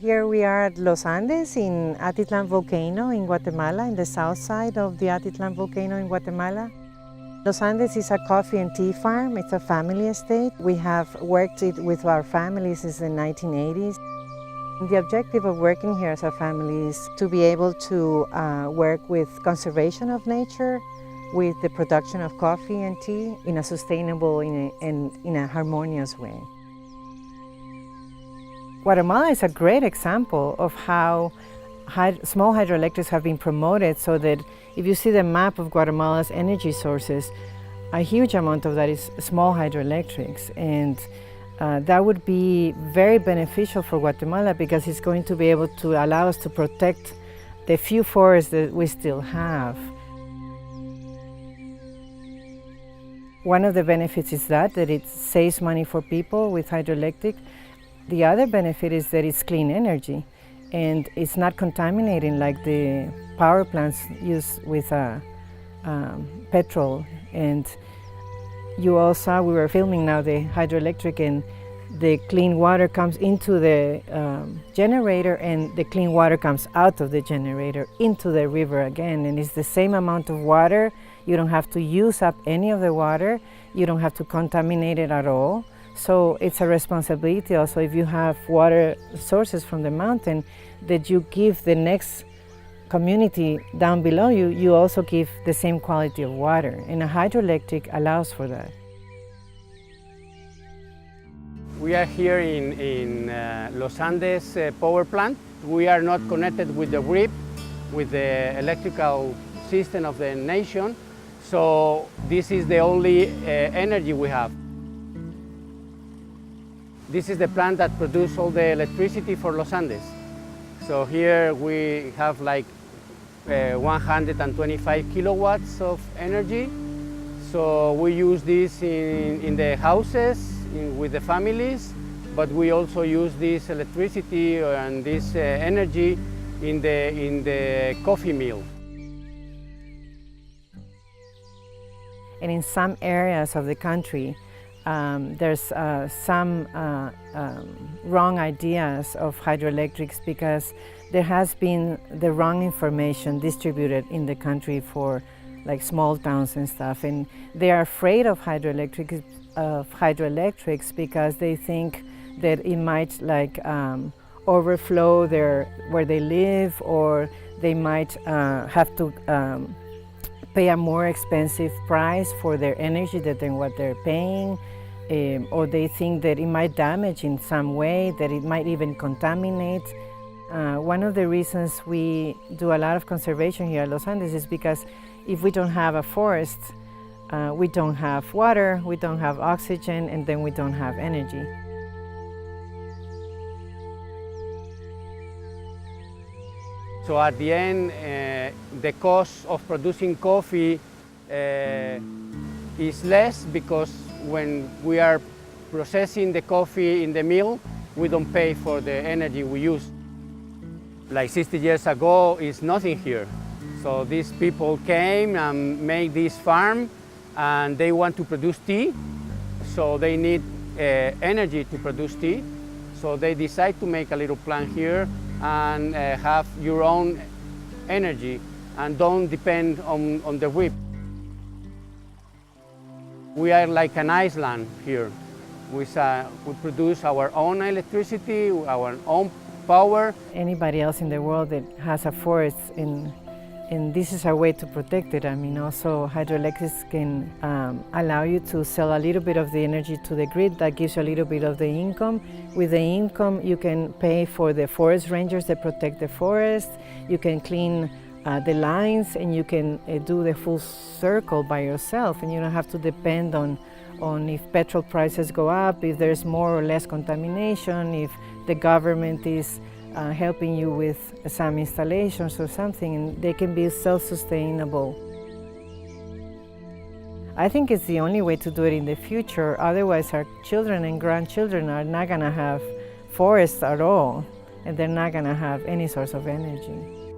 Here we are at Los Andes in Atitlan volcano in Guatemala, in the south side of the Atitlan volcano in Guatemala. Los Andes is a coffee and tea farm. It's a family estate. We have worked it with our family since the 1980s. The objective of working here as a family is to be able to work with conservation of nature, with the production of coffee and tea in a sustainable and in a harmonious way. Guatemala is a great example of how small hydroelectrics have been promoted, so that if you see the map of Guatemala's energy sources, a huge amount of that is small hydroelectrics. And that would be very beneficial for Guatemala because it's going to be able to allow us to protect the few forests that we still have. One of the benefits is that it saves money for people with hydroelectric. The other benefit is that it's clean energy and it's not contaminating like the power plants use with petrol. And you all saw, we were filming now the hydroelectric, and the clean water comes into the generator and the clean water comes out of the generator into the river again, and it's the same amount of water. You don't have to use up any of the water. You don't have to contaminate it at all. So it's a responsibility also, if you have water sources from the mountain, that you give the next community down below you, you also give the same quality of water. And a hydroelectric allows for that. We are here in Los Andes power plant. We are not connected with the grid, with the electrical system of the nation. So this is the only energy we have. This is the plant that produces all the electricity for Los Andes. So here we have like 125 kilowatts of energy. So we use this in the houses, with the families, but we also use this electricity and this energy in the coffee mill. And in some areas of the country, there's some wrong ideas of hydroelectrics because there has been the wrong information distributed in the country for like small towns and stuff, and they are afraid of hydroelectrics because they think that it might like overflow where they live, or they might have to pay a more expensive price for their energy than what they're paying, or they think that it might damage in some way, that it might even contaminate. One of the reasons we do a lot of conservation here at Los Andes is because if we don't have a forest, we don't have water, we don't have oxygen, and then we don't have energy. So at the end, the cost of producing coffee is less, because when we are processing the coffee in the mill, we don't pay for the energy we use. Like 60 years ago, is nothing here. So these people came and made this farm, and they want to produce tea, so they need energy to produce tea. So they decide to make a little plant here and have your own energy and don't depend on the grid. We are like an island here. We produce our own electricity, our own power. Anybody else in the world that has a forest, and this is a way to protect it. I mean, also hydroelectrics can allow you to sell a little bit of the energy to the grid. That gives you a little bit of the income. With the income, you can pay for the forest rangers that protect the forest. You can clean the lines, and you can do the full circle by yourself, and you don't have to depend on if petrol prices go up, if there's more or less contamination, if the government is helping you with some installations or something, and they can be self-sustainable. I think it's the only way to do it in the future. Otherwise, our children and grandchildren are not going to have forests at all, and they're not going to have any source of energy.